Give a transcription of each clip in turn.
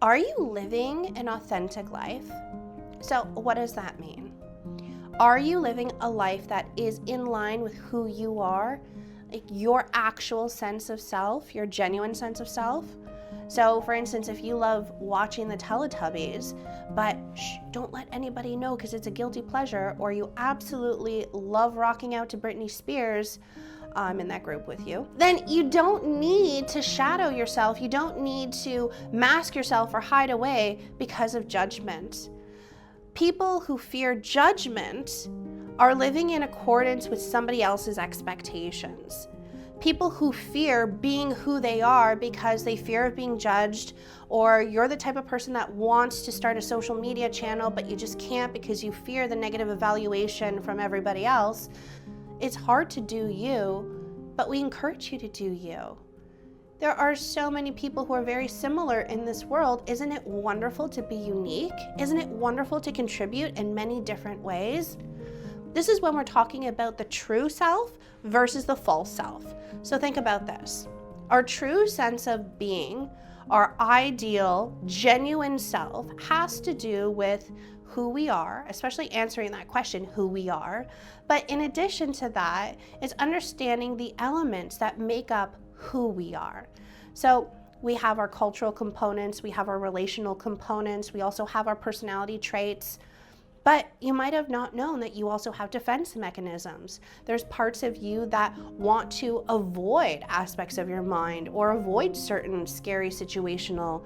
Are you living an authentic life? So what does that mean? Are you living a life that is in line with who you are, like your actual sense of self, your genuine sense of self? So for instance, if you love watching the Teletubbies, but don't let anybody know because it's a guilty pleasure, or you absolutely love rocking out to Britney Spears, I'm in that group with you, then you don't need to shadow yourself. You don't need to mask yourself or hide away because of judgment. People who fear judgment are living in accordance with somebody else's expectations. People who fear being who they are because they fear of being judged, or you're the type of person that wants to start a social media channel but you just can't because you fear the negative evaluation from everybody else. It's hard to do you, but we encourage you to do you. There are so many people who are very similar in this world. Isn't it wonderful to be unique? Isn't it wonderful to contribute in many different ways? This is when we're talking about the true self versus the false self. So think about this. Our true sense of being, our ideal, genuine self, has to do with who we are, especially answering that question, who we are. But in addition to that, it's understanding the elements that make up who we are. So we have our cultural components, we have our relational components, we also have our personality traits. But you might have not known that you also have defense mechanisms. There's parts of you that want to avoid aspects of your mind or avoid certain scary situational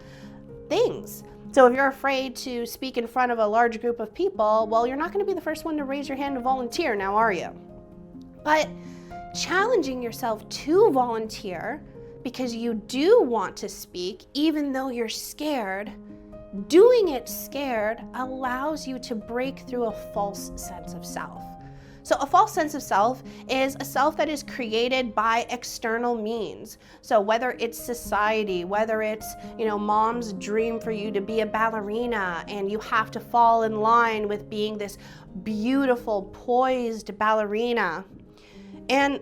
things. So if you're afraid to speak in front of a large group of people, well, you're not going to be the first one to raise your hand to volunteer, now are you? But challenging yourself to volunteer because you do want to speak, even though you're scared, doing it scared allows you to break through a false sense of self. So a false sense of self is a self that is created by external means. So whether it's society, whether it's, mom's dream for you to be a ballerina and you have to fall in line with being this beautiful, poised ballerina. And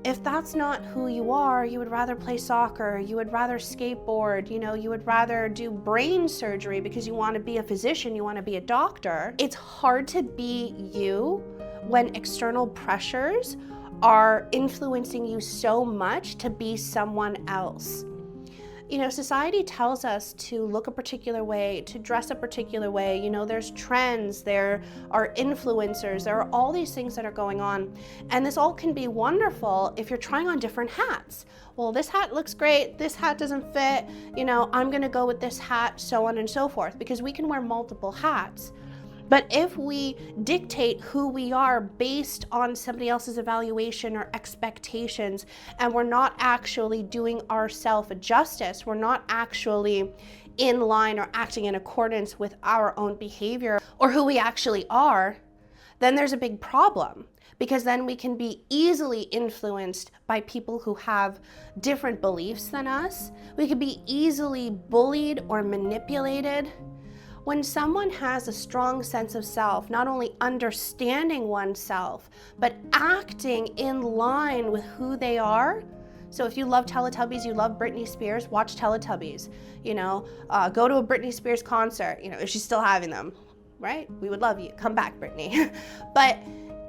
if that's not who you are, you would rather play soccer, you would rather skateboard, you would rather do brain surgery because you want to be a physician, you want to be a doctor. It's hard to be you when external pressures are influencing you so much to be someone else. Society tells us to look a particular way, to dress a particular way. There's trends, there are influencers, there are all these things that are going on. And this all can be wonderful if you're trying on different hats. Well, this hat looks great, this hat doesn't fit, I'm gonna go with this hat, so on and so forth, because we can wear multiple hats. But if we dictate who we are based on somebody else's evaluation or expectations, and we're not actually doing ourselves justice, we're not actually in line or acting in accordance with our own behavior or who we actually are, then there's a big problem. Because then we can be easily influenced by people who have different beliefs than us. We could be easily bullied or manipulated. When someone has a strong sense of self, not only understanding oneself, but acting in line with who they are. So if you love Teletubbies, you love Britney Spears, watch Teletubbies. Go to a Britney Spears concert, if she's still having them, right? We would love you. Come back, Britney. But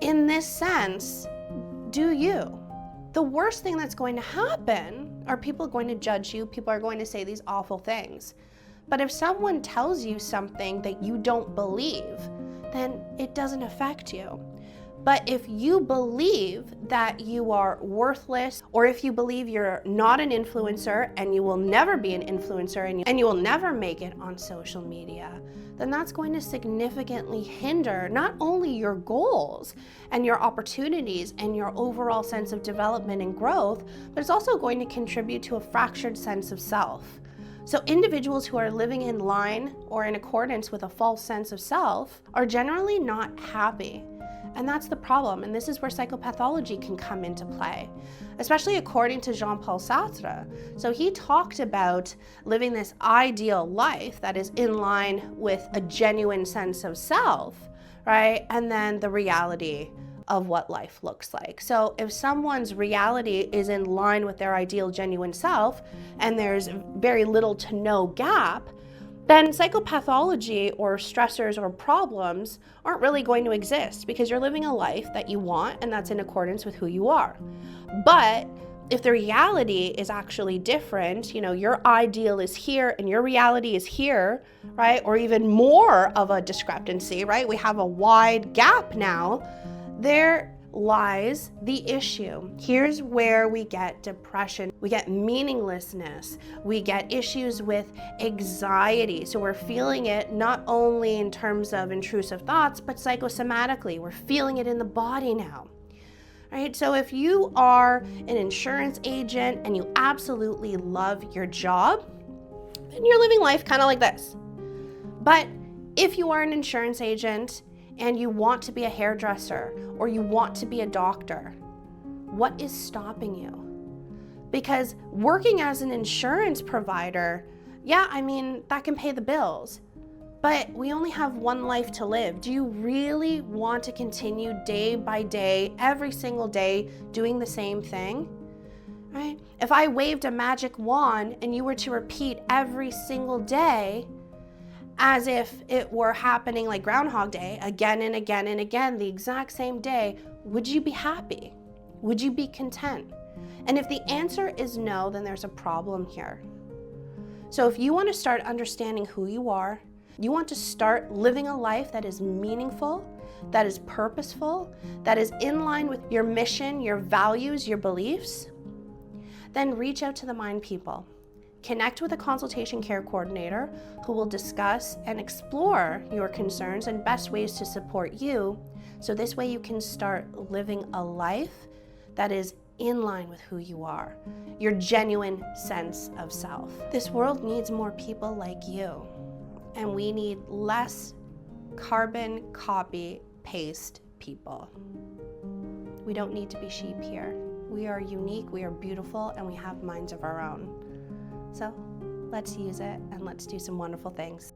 in this sense, do you. The worst thing that's going to happen are people going to judge you, people are going to say these awful things. But if someone tells you something that you don't believe, then it doesn't affect you. But if you believe that you are worthless, or if you believe you're not an influencer and you will never be an influencer and you will never make it on social media, then that's going to significantly hinder not only your goals and your opportunities and your overall sense of development and growth, but it's also going to contribute to a fractured sense of self. So individuals who are living in line or in accordance with a false sense of self are generally not happy. And that's the problem. And this is where psychopathology can come into play, especially according to Jean-Paul Sartre. So he talked about living this ideal life that is in line with a genuine sense of self, right? And then the reality of what life looks like. So if someone's reality is in line with their ideal genuine self and there's very little to no gap, then psychopathology or stressors or problems aren't really going to exist because you're living a life that you want and that's in accordance with who you are. But if the reality is actually different, your ideal is here and your reality is here, right? Or even more of a discrepancy, right? We have a wide gap now. There lies the issue. Here's where we get depression, we get meaninglessness, we get issues with anxiety. So we're feeling it not only in terms of intrusive thoughts, but psychosomatically. We're feeling it in the body now. Right? So if you are an insurance agent and you absolutely love your job, then you're living life kind of like this. But if you are an insurance agent and you want to be a hairdresser or you want to be a doctor, what is stopping you? Because working as an insurance provider, that can pay the bills. But we only have one life to live. Do you really want to continue day by day, every single day, doing the same thing? Right? If I waved a magic wand and you were to repeat every single day as if it were happening like Groundhog Day, again and again and again, the exact same day, would you be happy? Would you be content? And if the answer is no, then there's a problem here. So if you want to start understanding who you are, you want to start living a life that is meaningful, that is purposeful, that is in line with your mission, your values, your beliefs, then reach out to the Mind People. Connect with a consultation care coordinator who will discuss and explore your concerns and best ways to support you, so this way you can start living a life that is in line with who you are, your genuine sense of self. This world needs more people like you. And we need less carbon copy paste people. We don't need to be sheep here. We are unique, we are beautiful, and we have minds of our own. So let's use it and let's do some wonderful things.